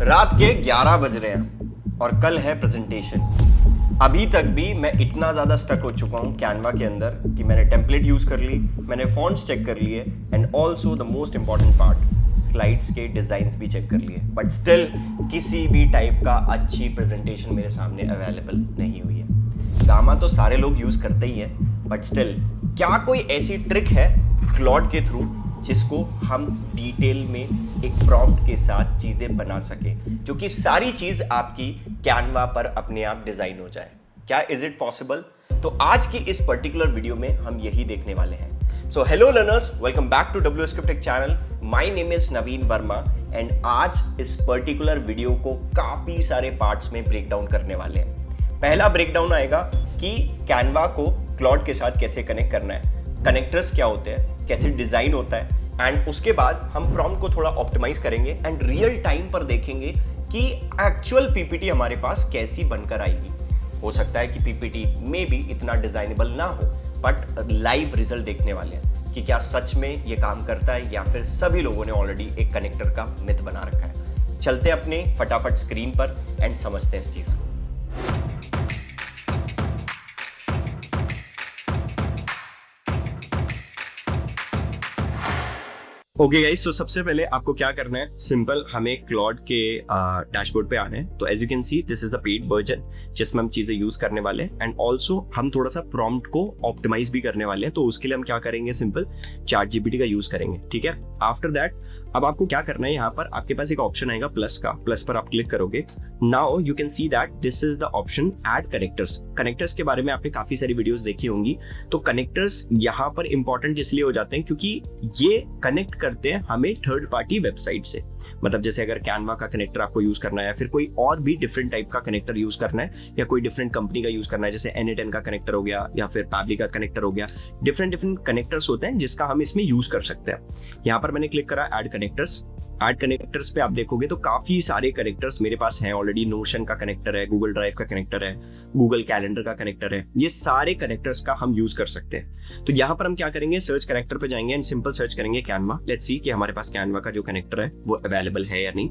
रात के 11 बज रहे हैं और कल है प्रेजेंटेशन। अभी तक भी मैं इतना ज़्यादा स्टक हो चुका हूँ कैनवा के अंदर कि मैंने टेम्पलेट यूज़ कर ली, मैंने फॉन्ट्स चेक कर लिए and also the most important part slides के डिज़ाइंस भी चेक कर लिए, बट स्टिल किसी भी टाइप का अच्छी प्रेजेंटेशन मेरे सामने अवेलेबल नहीं हुई है। गामा तो सारे लोग यूज़ करते ही हैं, बट स्टिल क्या कोई ऐसी ट्रिक है क्लॉड के थ्रू जिसको हम डिटेल में एक प्रॉम्प्ट के साथ चीज़ें बना सकें, जो कि सारी चीज़ आपकी कैनवा पर अपने आप डिज़ाइन हो जाए? क्या इज इट पॉसिबल? तो आज की इस पर्टिकुलर वीडियो में हम यही देखने वाले हैं। So hello learners, welcome back to WScript Tech channel. My name is Naveen Verma and आज इस पर्टिकुलर वीडियो को काफ़ी सारे पार्ट्स में ब्रेक डाउन करने वाले हैं। पहला ब्रेक डाउन आएगा कि कैनवा को क्लॉड के साथ कैसे कनेक्ट करना है, कनेक्टर्स क्या होते हैं, कैसे डिज़ाइन होता है, एंड उसके बाद हम प्रॉम्प्ट को थोड़ा ऑप्टिमाइज करेंगे एंड रियल टाइम पर देखेंगे कि एक्चुअल पीपीटी हमारे पास कैसी बनकर आएगी। हो सकता है कि पीपीटी में भी इतना डिजाइनेबल ना हो, बट लाइव रिजल्ट देखने वाले हैं कि क्या सच में ये काम करता है या फिर सभी लोगों ने ऑलरेडी एक कनेक्टर का मिथ बना रखा है। चलते अपने फटाफट स्क्रीन पर एंड समझते हैं इस चीज़ को। ओके गाइस, तो सबसे पहले आपको क्या करना है, सिंपल हमें क्लॉड के डैशबोर्ड पे आना है। तो as you can see this is the paid version जिसमें हम चीजें यूज करने वाले हैं एंड ऑल्सो हम थोड़ा सा प्रॉम्प्ट को ऑप्टिमाइज भी करने वाले हैं। तो उसके लिए हम क्या करेंगे, सिंपल ChatGPT का यूज करेंगे, ठीक है। आफ्टर दैट अब आपको क्या करना है, यहाँ पर आपके पास एक ऑप्शन आएगा प्लस का, प्लस पर आप क्लिक करोगे। Now you can see that this is the option add connectors. Connectors के बारे में आपने काफी सारी वीडियोस देखी होंगी। तो कनेक्टर्स यहाँ पर इंपॉर्टेंट इसलिए हो जाते हैं क्योंकि ये कनेक्ट करते हैं हमें थर्ड पार्टी वेबसाइट से। मतलब जैसे अगर कैनवा का कनेक्टर आपको यूज करना है या फिर कोई और भी डिफरेंट टाइप का कनेक्टर यूज करना है या कोई डिफरेंट कंपनी का यूज करना है, जैसे N8N का कनेक्टर हो गया या फिर Pabbly का कनेक्टर हो गया, डिफरेंट कनेक्टर्स होते हैं जिसका हम इसमें यूज कर सकते हैं। यहाँ पर मैंने क्लिक करा ऐड कनेक्टर्स। ऐड कनेक्टर्स पे आप देखोगे तो काफी सारे कनेक्टर्स मेरे पास हैं ऑलरेडी। नोशन का कनेक्टर है, गूगल ड्राइव का कनेक्टर है, गूगल कैलेंडर का कनेक्टर है। ये सारे कनेक्टर्स का हम यूज कर सकते हैं। तो यहाँ पर हम क्या करेंगे, सर्च कनेक्टर पे जाएंगे एंड सिंपल सर्च करेंगे कैनवा। लेट्स सी कि हमारे पास कैनवा का जो कनेक्टर है वो अवेलेबल है या नहीं।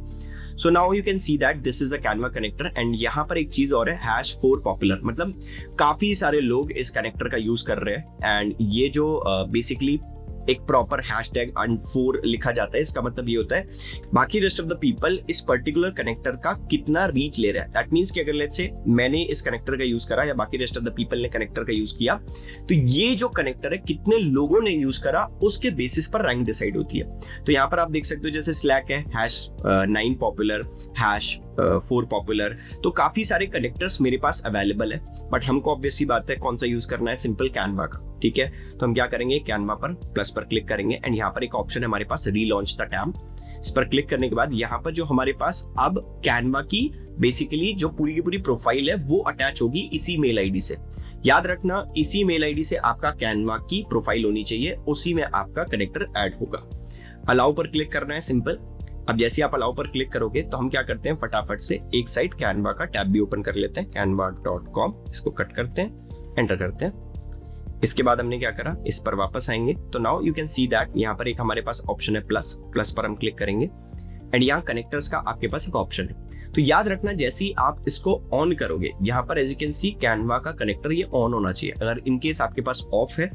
So now you can see that this is the Canva connector and यहाँ पर एक चीज और है, #4 पॉपुलर। मतलब काफी सारे लोग इस कनेक्टर का यूज कर रहे हैं एंड ये जो बेसिकली एक प्रॉपर #4 लिखा जाता है। इसका मतलब ये होता है बाकी रेस्ट ऑफ द पीपल इस पर्टिकुलर कनेक्टर का कितना रीच ले रहा है। दैट मींस कि अगर लेट्स से मैंने इस कनेक्टर का यूज करा या बाकी रेस्ट ऑफ द पीपल ने कनेक्टर का यूज किया, तो ये जो कनेक्टर है कितने लोगों ने यूज करा उसके बेसिस पर रैंक डिसाइड होती है। तो यहाँ पर आप देख सकते हो जैसे स्लैक है #9 पॉपुलर, #4 पॉपुलर। तो काफी सारे कनेक्टर्स मेरे पास अवेलेबल है, बट हमको ऑब्वियसली बात है कौन सा यूज करना है, सिंपल कैनवा का, ठीक है। तो हम क्या करेंगे, कैनवा पर प्लस पर क्लिक करेंगे एंड यहाँ पर एक ऑप्शन है हमारे पास रीलॉन्च द टैब। इस पर क्लिक करने के बाद यहाँ पर जो हमारे पास अब कैनवा की बेसिकली जो पूरी की पूरी प्रोफाइल है वो अटैच होगी इसी मेल आईडी से। याद रखना, इसी मेल आईडी से आपका कैनवा की प्रोफाइल होनी चाहिए, उसी में आपका कनेक्टर ऐड होगा। अलाउ पर क्लिक करना है, सिंपल। अब जैसे आप अलाउ पर क्लिक करोगे तो हम क्या करते हैं, फटाफट से एक साइड कैनवा का टैब भी ओपन कर लेते हैं, canva.com। इसको कट करते हैं, एंटर करते हैं। इसके बाद हमने क्या करा, इस पर वापस आएंगे तो now you can see that यहाँ पर एक हमारे पास ऑप्शन है प्लस। प्लस पर हम क्लिक करेंगे एंड यहाँ कनेक्टर्स का आपके पास एक ऑप्शन है। तो याद रखना, जैसे ही आप इसको ऑन करोगे, यहाँ पर as you can see Canva का कनेक्टर ये ऑन होना चाहिए। अगर इन केस आपके पास ऑफ है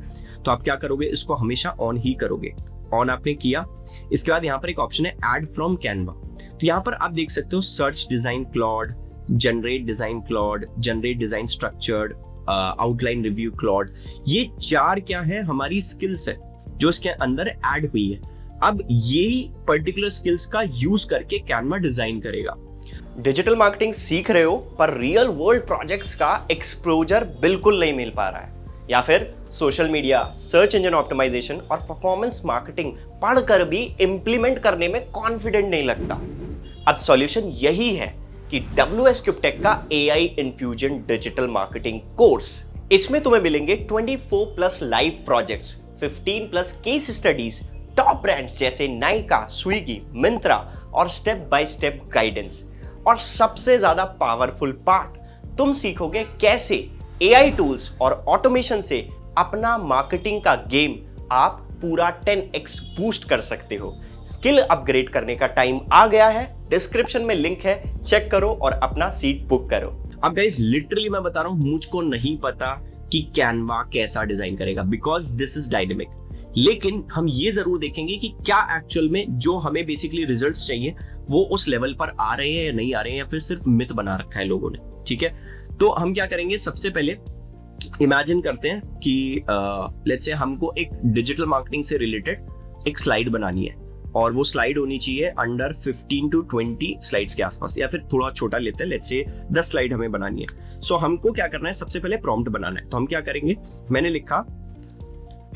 तो आप क्या करोगे, इसको हमेशा ऑन ही करोगे। ऑन आपने किया, इसके बाद यहाँ पर एक ऑप्शन है ऐड फ्रॉम कैनवा। तो यहाँ पर आप देख सकते हो search design Claude, generate design Claude, generate design structured, outline review Claude. ये 4 क्या है, हमारी स्किल्स है जो इसके अंदर ऐड हुई है। अब यही पर्टिकुलर स्किल्स का यूज करके कैनवा डिजाइन करेगा। डिजिटल मार्केटिंग सीख रहे हो पर रियल वर्ल्ड प्रोजेक्ट्स का एक्सपोजर बिल्कुल नहीं मिल पा रहा है, या फिर social media, search engine optimisation और परफॉर्मेंस मार्केटिंग पढ़कर भी इंप्लीमेंट करने में कॉन्फिडेंट नहीं लगता। अब सॉल्यूशन यही है कि WScript Tech का AI infusion digital marketing course. इसमें तुम्हें मिलेंगे 24+ live projects, 15+ case studies, top brands जैसे नाइका, स्विगी, मिंत्रा और स्टेप बाय स्टेप गाइडेंस। और सबसे ज्यादा पावरफुल पार्ट, तुम सीखोगे कैसे AI टूल्स और ऑटोमेशन से अपना मार्केटिंग का गेम आप पूरा 10x बूस्ट कर सकते हो। स्किल अपग्रेड करने का टाइम आ गया है। डिस्क्रिप्शन में लिंक है, चेक करो और अपना सीट बुक करो। अब गाइस लिटरली मैं बता रहा हूं, मुझको नहीं पता कि कैनवा कैसा डिजाइन करेगा बिकॉज दिस इज डायनेमिक, लेकिन हम ये जरूर देखेंगे कि क्या एक्चुअल में जो हमें बेसिकली रिजल्ट्स चाहिए वो उस लेवल पर आ रहे हैं या नहीं आ रहे हैं, या फिर सिर्फ मिथ बना रखा है लोगों ने। ठीक है, तो हम क्या करेंगे, सबसे पहले इमेजिन करते हैं कि लेट्स से हमको एक डिजिटल मार्केटिंग से रिलेटेड एक स्लाइड बनानी है, और वो स्लाइड होनी चाहिए अंडर 15 to 20 स्लाइड्स के आसपास, या फिर थोड़ा छोटा लेते हैं, लेट्स से 10 स्लाइड हमें बनानी है। सो हमको क्या करना है, सबसे पहले प्रॉम्प्ट बनाना है। तो हम क्या करेंगे, मैंने लिखा,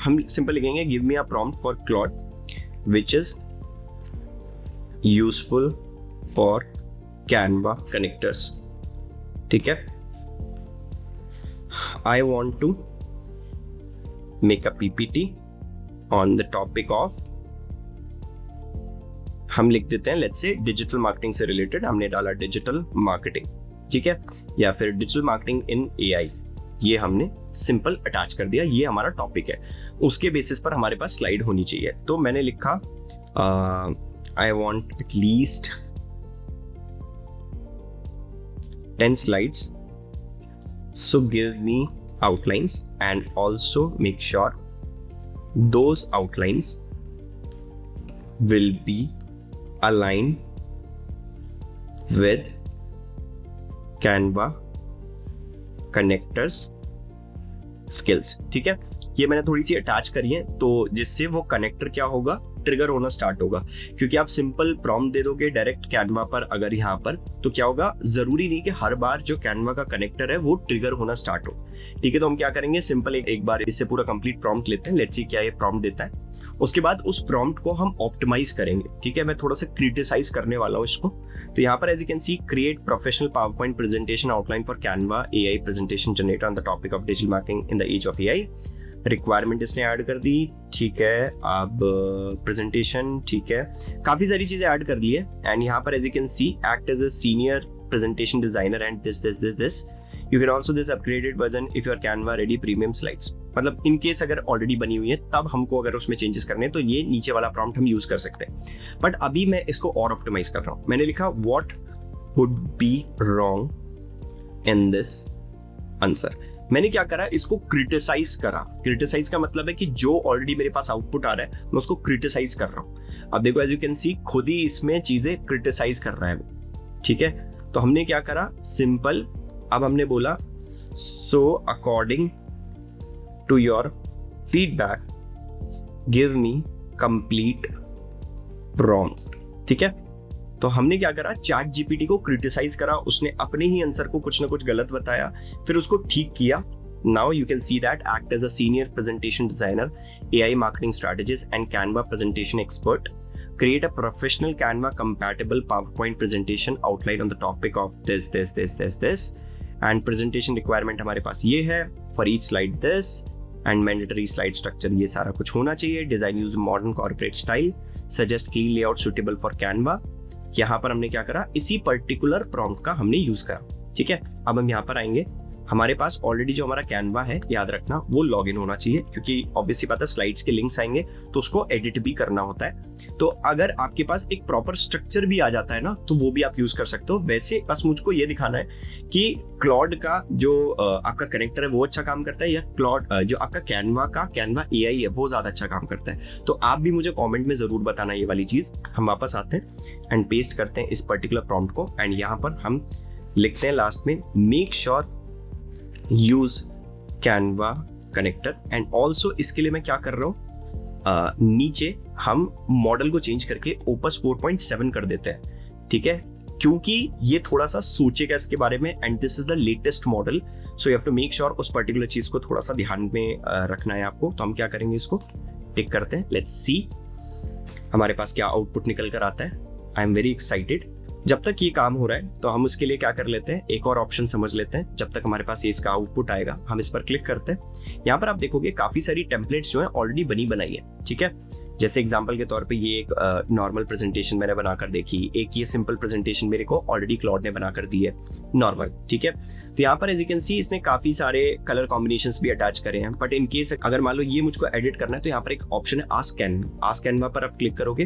हम सिंपल लिखेंगे give me a prompt for Claude which is useful for Canva connectors. ठीक है, I want to make a PPT on the topic of, हम लिख देते हैं लेट्स से डिजिटल मार्केटिंग से रिलेटेड, हमने डाला डिजिटल मार्केटिंग। ठीक है, या फिर डिजिटल मार्केटिंग इन एआई, ये हमने सिंपल अटैच कर दिया, ये हमारा टॉपिक है। उसके बेसिस पर हमारे पास स्लाइड होनी चाहिए। तो मैंने लिखा I want at least 10 slides, so give me outlines and also make sure those outlines will be aligned with Canva connectors skills। ठीक है, ये मैंने थोड़ी सी अटैच करी है, तो जिससे वो कनेक्टर क्या होगा, ट्रिगर होना स्टार्ट होगा। क्योंकि आप सिंपल प्रॉम्प्ट दे दोगे डायरेक्ट कैनवा पर, अगर यहाँ पर, तो क्या होगा, जरूरी नहीं कि हर बार जो कैनवा का कनेक्टर है वो ट्रिगर होना स्टार्ट हो। ठीक है, तो हम क्या करेंगे, सिंपल एक बार इससे पूरा कंप्लीट प्रॉम्प्ट लेते हैं, लेट्स सी क्या ये प्रॉम्प्ट देता है। उसके बाद उस प्रॉम्प्ट को हम ऑप्टिमाइज करेंगे। ठीक है, मैं थोड़ा सा क्रिटिसाइज करने वाला हूँ इसको। तो यहाँ पर as you can see, create professional PowerPoint presentation outline for Canva AI presentation generator on the topic of digital marketing in the age of AI. Requirement इसने ऐड कर दी। ठीक है, अब प्रेजेंटेशन, ठीक है, काफी सारी चीजें ऐड कर ली है। एंड यहाँ पर as you can see, act as a senior presentation designer and this you can also this upgraded version if your Canva ready premium slides. मतलब इन केस अगर ऑलरेडी बनी हुई है, तब हमको अगर उसमें चेंजेस करने हैं तो ये नीचे वाला प्रॉम्प्ट हम यूज कर सकते हैं। बट अभी मैं इसको और ऑप्टिमाइज कर रहा हूँ। मैंने लिखा what would be wrong in this answer. मैंने क्या करा, इसको क्रिटिसाइज करा। क्रिटिसाइज का मतलब है कि जो ऑलरेडी मेरे पास आउटपुट आ रहा है मैं उसको क्रिटिसाइज कर रहा हूँ। अब देखो एज यू कैन सी, खुद ही इसमें चीजें क्रिटिसाइज कर रहा है वो। ठीक है, तो हमने क्या करा, सिंपल, अब हमने बोला so according to your feedback give me complete prompt. ठीक है, तो हमने क्या करा, चैट जीपीटी को क्रिटिसाइज करा, उसने अपने ही आंसर को कुछ ना कुछ गलत बताया, फिर उसको ठीक किया। Now you can see that act as a senior presentation designer, AI marketing strategist and Canva presentation expert, create a professional Canva compatible PowerPoint presentation outline on the topic of this and presentation requirement हमारे पास ये है, for each slide this and mandatory slide structure, ये सारा कुछ होना चाहिए। design use modern corporate style, suggest clean layout suitable for Canva। यहाँ पर हमने क्या करा, इसी पर्टिकुलर प्रॉम्प्ट का हमने यूज करा। ठीक है, अब हम यहाँ पर आएंगे, हमारे पास ऑलरेडी जो हमारा कैनवा है, याद रखना वो लॉगिन होना चाहिए, क्योंकि ऑब्वियसली बात है स्लाइड्स के लिंक्स आएंगे तो उसको एडिट भी करना होता है। तो अगर आपके पास एक प्रॉपर स्ट्रक्चर भी आ जाता है ना, तो वो भी आप यूज कर सकते हो। वैसे बस मुझको ये दिखाना है कि क्लॉड का जो आपका कनेक्टर है वो अच्छा काम करता है, या क्लॉड जो आपका कैनवा एआई है वो ज्यादा अच्छा काम करता है। तो आप भी मुझे कॉमेंट में जरूर बताना ये वाली चीज। हम वापस आते हैं एंड पेस्ट करते हैं इस पर्टिकुलर प्रॉम्प्ट को, एंड यहाँ पर हम लिखते हैं लास्ट में, make sure use Canva connector. And also इसके लिए मैं क्या कर रहा हूँ, नीचे हम मॉडल को चेंज करके ओपस 4.7 कर देते हैं। ठीक है, क्योंकि ये थोड़ा सा सोचेगा इसके बारे में, and this is the latest model, so you have to make sure उस पर्टिकुलर चीज को थोड़ा सा ध्यान में रखना है आपको। तो हम क्या करेंगे, इसको टिक करते हैं, लेट्स सी हमारे पास क्या आउटपुट निकल कर आता है। I am very excited. जब तक ये काम हो रहा है तो हम उसके लिए क्या कर लेते हैं, एक और ऑप्शन समझ लेते हैं। जब तक हमारे पास ये इसका आउटपुट आएगा, हम इस पर क्लिक करते हैं। यहाँ पर आप देखोगे काफी सारी टेम्पलेट्स जो है ऑलरेडी बनी बनाई है। ठीक है, जैसे एग्जांपल के तौर पे ये एक नॉर्मल प्रेजेंटेशन मैंने बनाकर देखी, एक ये सिंपल प्रेजेंटेशन मेरे को ऑलरेडी क्लॉड ने बनाकर दी है नॉर्मल, ठीक है। तो यहाँ पर एज यू कैन सी इसने काफी सारे कलर कॉम्बिनेशंस भी अटैच करे हैं, बट इन केस अगर मान लो ये मुझको एडिट करना है तो यहाँ पर एक ऑप्शन है आस्क कैनवा। आस्क कैनवा पर आप क्लिक करोगे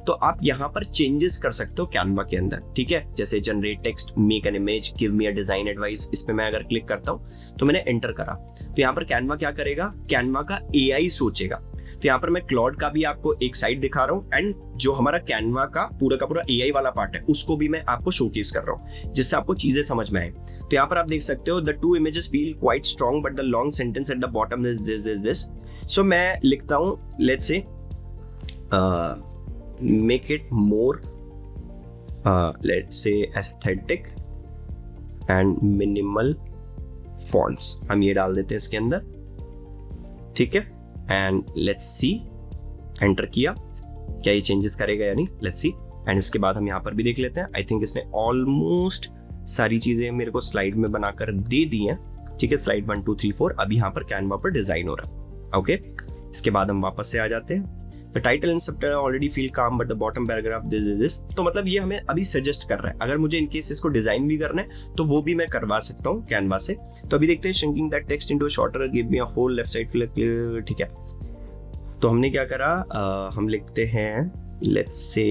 तो आप यहाँ पर चेंजेस कर सकते हो कैनवा के अंदर, ठीक है। जैसे generate text, make an image, give me a design advice, इस पे मैं अगर क्लिक करता हूँ तो मैंने एंटर करा तो यहाँ पर कैनवा क्या करेगा, कैनवा का एआई सोचेगा। तो यहाँ पर मैं क्लॉड का भी आपको एक साइड दिखा रहा हूँ एंड जो हमारा कैनवा का पूरा एआई वाला पार्ट है उसको भी मैं आपको शोकेस कर रहा हूँ जिससे आपको चीजें समझ में आए। तो यहाँ पर आप देख सकते हो the two images feel quite strong but the long sentence at the bottom is this. So मैं लिखता हूँ let's say make it more let's say aesthetic and minimal fonts, हम ये डाल देते हैं इसके अंदर, ठीक है। एंड लेट्स सी, एंटर किया, क्या ये चेंजेस करेगा या नहीं, लेट्स सी। एंड इसके बाद हम यहाँ पर भी देख लेते हैं। आई थिंक इसने ऑलमोस्ट सारी चीजें मेरे को स्लाइड में बनाकर दे दी हैं, ठीक है। स्लाइड 1 2 3 4 अभी यहाँ पर कैनवा पर डिजाइन हो रहा है, ओके। इसके बाद हम वापस से आ जाते हैं। The title and subtitle already feel काम but the bottom paragraph this. तो मतलब ये हमें अभी सजेस्ट कर रहा है, अगर मुझे इनकेस इसको डिजाइन भी करना है तो वो भी मैं करवा सकता हूँ कैनवा से। तो अभी देखते हैं shrinking that text into shorter, give me a full left side fill, ठीक है। तो हमने क्या करा, हम लिखते हैं लेट्स से,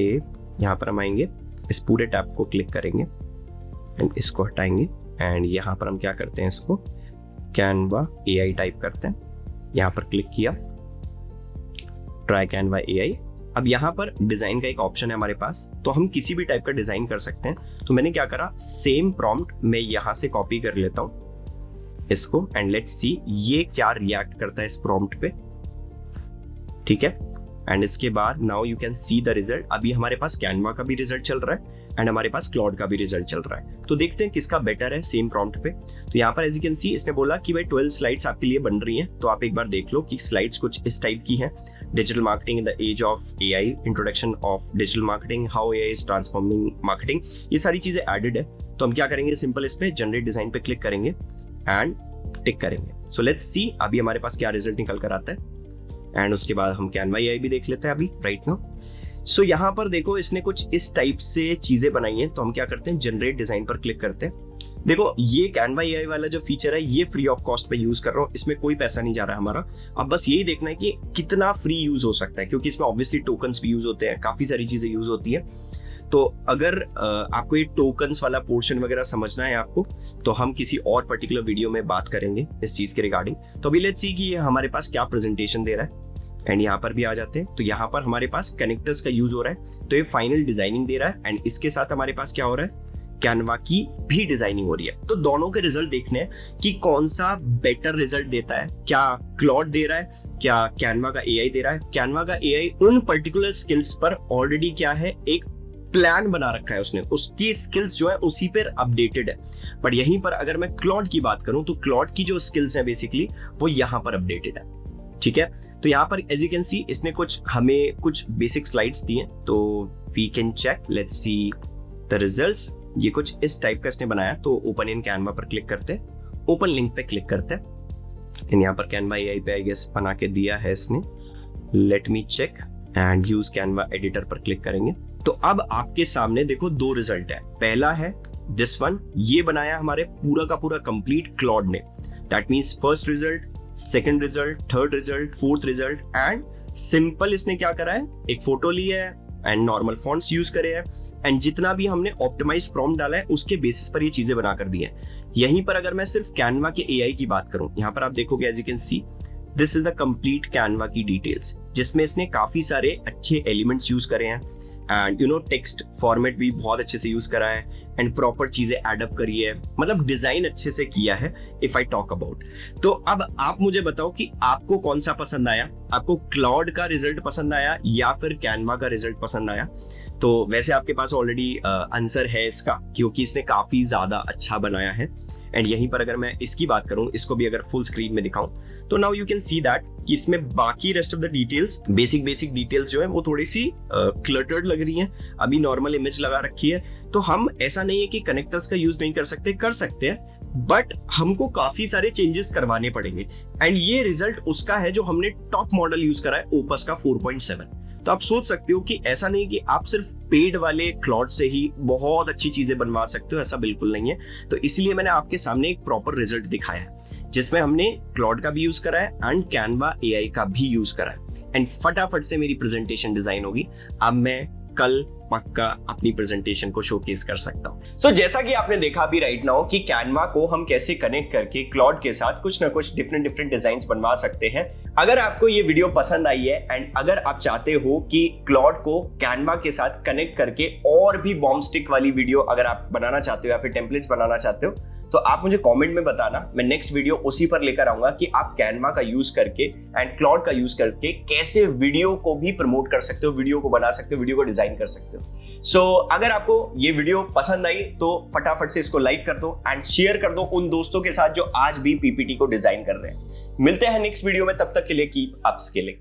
यहाँ पर हम आएंगे, इस पूरे टैब को क्लिक करेंगे एंड इसको हटाएंगे एंड यहाँ पर हम क्या करते हैं, इसको कैनवा एआई टाइप करते हैं, यहाँ पर क्लिक किया, ट्राई कैनवा एआई। अब यहाँ पर डिजाइन का एक ऑप्शन है हमारे पास, तो हम किसी भी टाइप का डिजाइन कर सकते हैं। तो मैंने क्या करा, सेम प्रॉम्प्ट मैं यहाँ से कॉपी कर लेता हूँ इसको एंड लेट्स सी ये क्या रिएक्ट करता है इस प्रॉम्प्ट पे, ठीक है। एंड इसके बाद now you can see the result. अभी हमारे पास कैनवा का भी रिजल्ट चल रहा है एंड हमारे पास क्लॉड का भी रिजल्ट चल रहा है। तो देखते हैं किसका बेटर है सेम प्रॉम्प्ट पे। तो यहाँ पर एज यू कैन सी इसने बोला कि भाई 12 स्लाइड्स आपके लिए बन रही हैं, तो आप एक बार देख लो कि स्लाइड्स कुछ इस टाइप की हैं। Digital marketing in the age of AI, introduction of digital marketing, how AI is transforming marketing, ये सारी चीजें एडेड है। तो हम क्या करेंगे, सिंपल इस पे जनरेट डिजाइन पे क्लिक करेंगे एंड टिक करेंगे। सो लेट्स सी अभी हमारे पास क्या रिजल्ट निकल कर आता है एंड उसके बाद हम कैनवा एआई भी देख लेते हैं अभी राइट नाउ। सो यहाँ पर देखो इसने कुछ इस टाइप से चीजें बनाई हैं। तो हम क्या करते हैं, जनरेट डिजाइन पर क्लिक करते हैं। देखो ये कैनवा एआई वाला जो फीचर है ये फ्री ऑफ कॉस्ट पे यूज कर रहा हूँ, इसमें कोई पैसा नहीं जा रहा है हमारा। अब बस यही देखना है कि कितना फ्री यूज हो सकता है, क्योंकि इसमें ऑब्वियसली टोकन्स भी यूज होते हैं, काफी सारी चीजें यूज होती है। तो अगर आपको ये टोकन्स वाला पोर्शन वगैरह समझना है आपको, तो हम किसी और पर्टिकुलर वीडियो में बात करेंगे इस चीज के रिगार्डिंग। तो अभी लेट्स सी कि ये हमारे पास क्या प्रेजेंटेशन दे रहा है एंड यहाँ पर भी आ जाते हैं। तो यहाँ पर हमारे पास कनेक्टर्स का यूज हो रहा है, तो ये फाइनल डिजाइनिंग दे रहा है एंड इसके साथ हमारे पास क्या हो रहा है, कैनवा की भी डिजाइनिंग हो रही है। तो दोनों के रिजल्ट देखने हैं कि कौन सा बेटर रिजल्ट देता है, क्या क्लॉड दे रहा है, क्या कैनवा का एआई दे रहा है। कैनवा का एआई उन पर्टिकुलर स्किल्स पर ऑलरेडी क्या है, एक प्लान बना रखा है उसने, उसकी स्किल्स जो है उसी पर अपडेटेड है। पर यहीं पर अगर मैं क्लॉड की बात करूं तो क्लॉड की जो स्किल्स हैं बेसिकली वो यहाँ पर अपडेटेड है, ठीक है। तो यहाँ पर एज यू कैन सी इसने हमें कुछ बेसिक स्लाइड्स दी हैं, तो we can check, let's see the results. ये कुछ इस टाइप का इसने बनाया। तो ओपन इन कैनवा पर क्लिक करते हैं, ओपन लिंक पे क्लिक करते हैं, यहाँ पर कैनवा एआई पे आई गेस बना के दिया है इसने। Let me check and use Canva editor पर क्लिक करेंगे। तो अब आपके सामने देखो दो रिजल्ट है। पहला है दिस वन, ये बनाया हमारे पूरा का पूरा कंप्लीट क्लॉड ने। That means first result, second result, third result, fourth result and simple इसने क्या करा है, एक फोटो ली है एंड नॉर्मल फॉन्ट्स यूज करे हैं एंड जितना भी हमने ऑप्टिमाइज प्रॉम्प्ट डाला है उसके बेसिस पर ये चीजें बना कर दी है। यहीं पर अगर मैं सिर्फ कैनवा के एआई की बात करूं, यहाँ पर आप देखोगे as you can see this is the complete Canva की डिटेल्स, जिसमें इसने काफी सारे अच्छे एलिमेंट्स यूज करे हैं and you know text format भी बहुत अच्छे से यूज करा है एंड प्रॉपर चीजें एडअप करी है, मतलब डिजाइन अच्छे से किया है इफ आई टॉक अबाउट। तो अब आप मुझे बताओ कि आपको कौन सा पसंद आया, आपको क्लॉड का रिजल्ट पसंद आया या फिर कैनवा का रिजल्ट पसंद आया। तो वैसे आपके पास ऑलरेडी आंसर है इसका, क्योंकि इसने काफी ज्यादा अच्छा बनाया है। एंड यहीं पर अगर मैं इसकी बात करूं, इसको भी अगर फुल स्क्रीन में दिखाऊं, तो now you can see that कि इसमें बाकी rest of the details, basic details जो है वो थोड़ी सी क्लटर्ड लग रही हैं। अभी नॉर्मल इमेज लगा रखी है, तो हम ऐसा नहीं है कि कनेक्टर्स का यूज नहीं कर सकते हैं, बट हमको काफी सारे चेंजेस करवाने पड़ेंगे। एंड ये रिजल्ट उसका है जो हमने टॉप मॉडल यूज करा है ओपस का 4.7। तो आप सोच सकते हो कि ऐसा नहीं कि आप सिर्फ पेड वाले क्लॉड से ही बहुत अच्छी चीजें बनवा सकते हो, ऐसा बिल्कुल नहीं है। तो इसलिए मैंने आपके सामने एक प्रॉपर रिजल्ट दिखाया है जिसमें हमने क्लॉड का भी यूज करा है एंड कैनवा एआई का भी यूज करा है, एंड फटाफट से मेरी प्रेजेंटेशन डिजाइन होगी। अब मैं कल पक्का अपनी प्रेजेंटेशन को शोकेस कर सकता हूं। सो जैसा कि आपने देखा अभी राइट नाउ कि कैनवा को हम कैसे कनेक्ट करके क्लॉड के साथ कुछ ना कुछ डिफरेंट डिजाइन्स बनवा सकते हैं। अगर आपको ये वीडियो पसंद आई है एंड अगर आप चाहते हो कि क्लॉड को कैनवा के साथ कनेक्ट करके और भी बॉम्ब स्टिक वाली वीडियो अगर आप बनाना चाहते हो या फिर टेम्पलेट्स बनाना चाहते हो, तो आप मुझे कमेंट में बताना। मैं नेक्स्ट वीडियो उसी पर लेकर आऊंगा कि आप कैनवा का यूज करके एंड क्लॉड का यूज करके कैसे वीडियो को भी प्रमोट कर सकते हो, वीडियो को बना सकते हो, वीडियो को डिजाइन कर सकते हो। सो अगर आपको ये वीडियो पसंद आई तो फटाफट से इसको लाइक कर दो एंड शेयर कर दो उन दोस्तों के साथ जो आज भी पीपीटी को डिजाइन कर रहे हैं। मिलते हैं नेक्स्ट वीडियो में, तब तक के लिए कीप अपस्किलिंग।